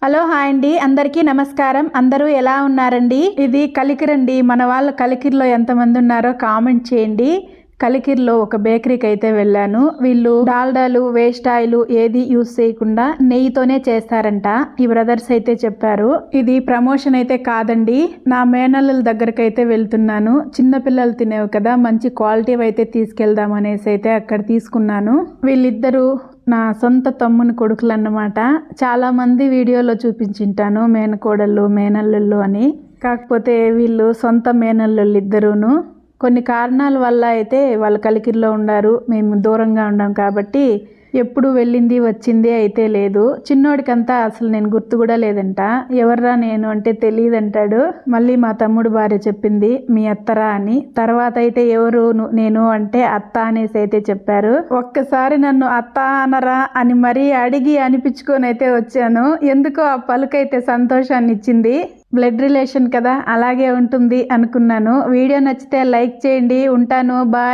Hello hi అండి, అందరికీ నమస్కారం. అందరూ ఎలా ఉన్నారండి? ఇది కలికిరండి. మన వాళ్ళ కలికిరిలో ఎంతమంది ఉన్నారో కామెంట్ చేయండి. కలికిరిలో ఒక బేకరీకి అయితే వెళ్ళాను. వీళ్ళు డాల్డాలు వేస్ట్ ఆయిల్ ఏది యూస్ చేయకుండా నెయ్యితోనే చేస్తారంట. ఈ బ్రదర్స్ అయితే చెప్పారు. ఇది ప్రమోషన్ అయితే కాదండి. నా మేనల్లుల దగ్గరకు అయితే వెళ్తున్నాను. చిన్న పిల్లలు తినేవి కదా, మంచి క్వాలిటీ అయితే తీసుకెళ్దాం అనేసి అయితే అక్కడ తీసుకున్నాను. వీళ్ళిద్దరూ నా సొంత తమ్ముని కొడుకులు అన్నమాట. చాలా మంది వీడియోలో చూపించింటాను మేనకోడళ్ళు మేనల్లుళ్ళు అని. కాకపోతే వీళ్ళు సొంత మేనల్లుళ్ళు ఇద్దరును. కొన్ని కారణాల వల్ల అయితే వాళ్ళు కలికిరిలో ఉండారు, మేము దూరంగా ఉండాం కాబట్టి ఎప్పుడు వెళ్ళింది వచ్చింది అయితే లేదు. చిన్నోడికంతా అసలు నేను గుర్తు కూడా లేదంట. ఎవర్రా నేను అంటే తెలియదంటాడు. మళ్ళీ మా తమ్ముడు భార్య చెప్పింది మీ అత్తరా అని. తర్వాత అయితే ఎవరు నేను అంటే అత్త అనేసి అయితే చెప్పారు. ఒక్కసారి నన్ను అత్త అనరా అని మరీ అడిగి అనిపించుకొని అయితే వచ్చాను. ఎందుకో ఆ పలుకైతే సంతోషాన్ని ఇచ్చింది. బ్లడ్ రిలేషన్ కదా, అలాగే ఉంటుంది అనుకున్నాను. వీడియో నచ్చితే లైక్ చేయండి. ఉంటాను, బాయ్.